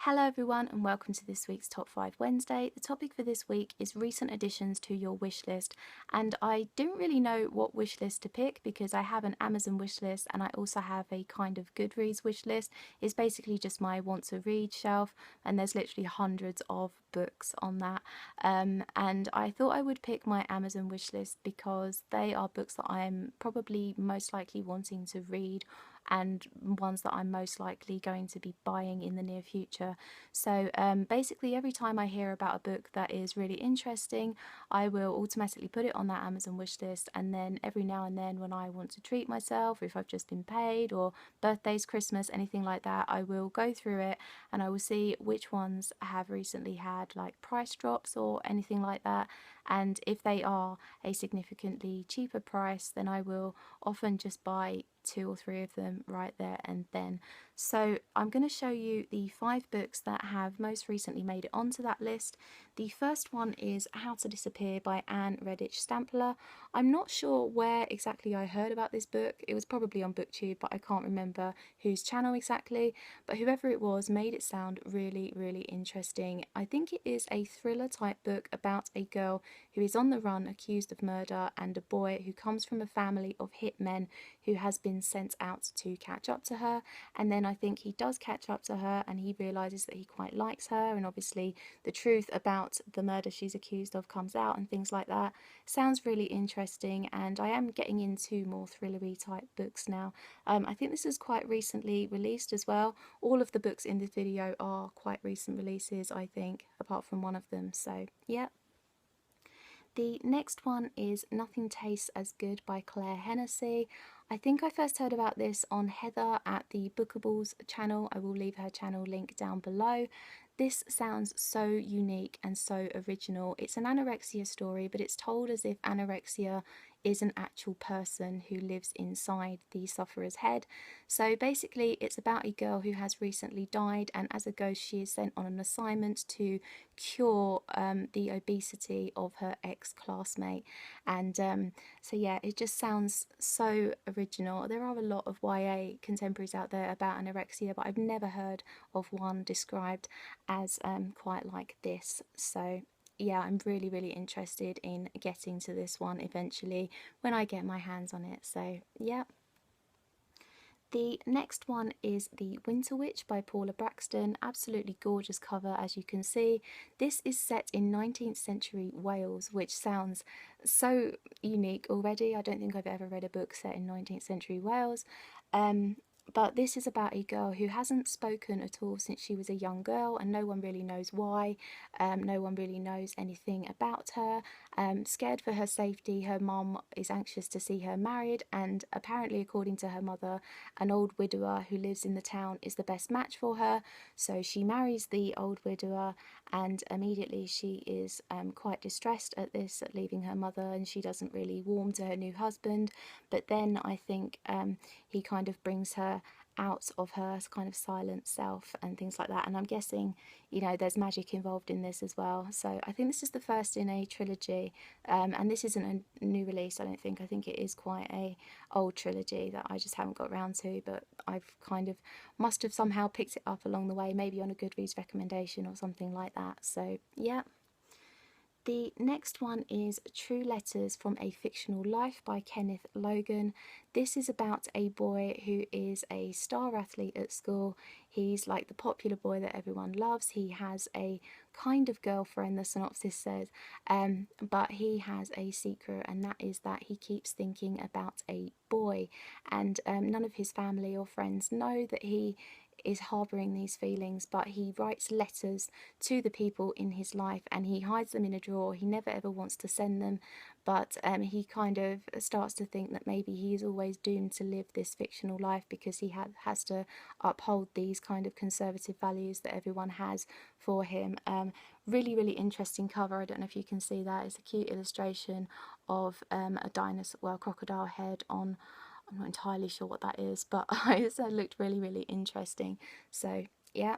Hello everyone and welcome to this week's Top 5 Wednesday. The topic for this week is recent additions to your wish list, and I didn't really know what wish list to pick because I have an Amazon wish list and I also have a kind of Goodreads wish list. It's basically just my want to read shelf, and there's literally hundreds of books on that, and I thought I would pick my Amazon wish list because they are books that I'm probably most likely wanting to read and ones that I'm most likely going to be buying in the near future. So basically every time I hear about a book that is really interesting, I will automatically put it on that Amazon wish list, and then every now and then when I want to treat myself, or if I've just been paid, or birthdays, Christmas, anything like that, I will go through it and I will see which ones have recently had like price drops or anything like that, and if they are a significantly cheaper price, then I will often just buy 2 or 3 of them right there and then. So I'm going to show you the 5 books that have most recently made it onto that list. The first one is How to Disappear by Anne Redditch Stampler. I'm not sure where exactly I heard about this book. It was probably on BookTube, but I can't remember whose channel exactly, but whoever it was made it sound really, really interesting. I think it is a thriller type book about a girl who is on the run accused of murder and a boy who comes from a family of hitmen who has been sent out to catch up to her, and then I think he does catch up to her and he realises that he quite likes her, and obviously the truth about the murder she's accused of comes out and things like that. Sounds really interesting, and I am getting into more thrillery type books now. I think this is quite recently released as well. All of the books in this video are quite recent releases, I think, apart from one of them, so yeah. The next one is Nothing Tastes as Good by Claire Hennessy. I think I first heard about this on Heather at the Bookables channel. I will leave her channel link down below. This sounds so unique and so original. It's an anorexia story, but it's told as if anorexia is an actual person who lives inside the sufferer's head. So basically it's about a girl who has recently died, and as a ghost she is sent on an assignment to cure the obesity of her ex-classmate. And so yeah, it just sounds so original. There are a lot of YA contemporaries out there about anorexia, but I've never heard of one described as quite like this. So yeah, I'm really, really interested in getting to this one eventually when I get my hands on it. So yeah. The next one is The Winter Witch by Paula Braxton. Absolutely gorgeous cover, as you can see. This is set in 19th century Wales, which sounds so unique already. I don't think I've ever read a book set in 19th century Wales. But this is about a girl who hasn't spoken at all since she was a young girl, and no one really knows why. No one really knows anything about her. Scared for her safety, her mum is anxious to see her married, and apparently, according to her mother, an old widower who lives in the town is the best match for her. So she marries the old widower, and immediately she is quite distressed at this, at leaving her mother, and she doesn't really warm to her new husband. But then I think he kind of brings her out of her kind of silent self and things like that, and I'm guessing, you know, there's magic involved in this as well. So I think this is the first in a trilogy, and this isn't a new release, I don't think. I think it is quite a old trilogy that I just haven't got around to, but I've kind of must have somehow picked it up along the way, maybe on a Goodreads recommendation or something like that. So yeah. The next one is True Letters from a Fictional Life by Kenneth Logan. This is about a boy who is a star athlete at school. He's like the popular boy that everyone loves. He has a kind of girlfriend, the synopsis says, but he has a secret, and that is that he keeps thinking about a boy, and none of his family or friends know that he is harbouring these feelings, but he writes letters to the people in his life and he hides them in a drawer. He never ever wants to send them, but he kind of starts to think that maybe he is always doomed to live this fictional life because he has to uphold these kind of conservative values that everyone has for him. Really, really interesting cover. I don't know if you can see that. It's a cute illustration of a dinosaur, well, crocodile head on, I'm not entirely sure what that is, but it looked really, really interesting. So yeah.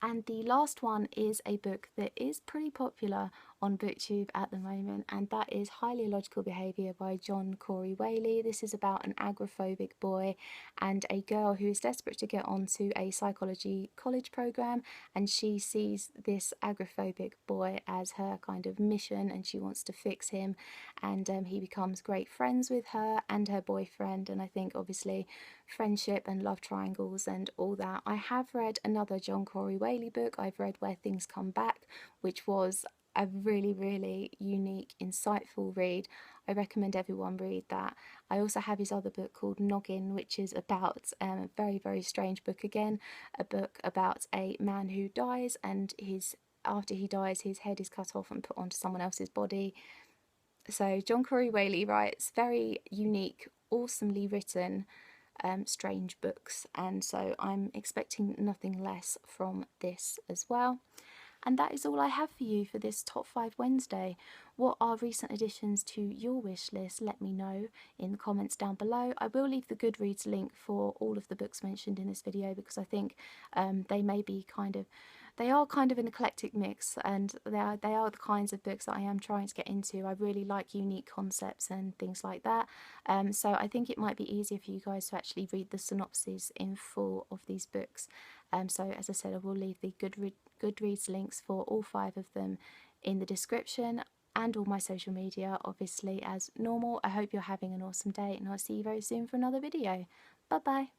And the last one is a book that is pretty popular on BookTube at the moment, and that is Highly Illogical Behaviour by John Corey Whaley. This is about an agoraphobic boy and a girl who is desperate to get onto a psychology college program, and she sees this agoraphobic boy as her kind of mission, and she wants to fix him, and he becomes great friends with her and her boyfriend, and I think obviously friendship and love triangles and all that. I have read another John Corey Whaley book. I've read Where Things Come Back, which was a really, really unique, insightful read. I recommend everyone read that. I also have his other book called Noggin, which is about a very, very strange book again, a book about a man who dies, and after he dies, his head is cut off and put onto someone else's body. So John Corey Whaley writes very unique, awesomely written, strange books, and so I'm expecting nothing less from this as well. And that is all I have for you for this Top 5 Wednesday. What are recent additions to your wish list? Let me know in the comments down below. I will leave the Goodreads link for all of the books mentioned in this video, because I think they are kind of an eclectic mix, and they are the kinds of books that I am trying to get into. I really like unique concepts and things like that. So I think it might be easier for you guys to actually read the synopses in full of these books. So as I said, I will leave the Goodreads links for all 5 of them in the description, and all my social media, obviously, as normal. I hope you're having an awesome day, and I'll see you very soon for another video. Bye bye.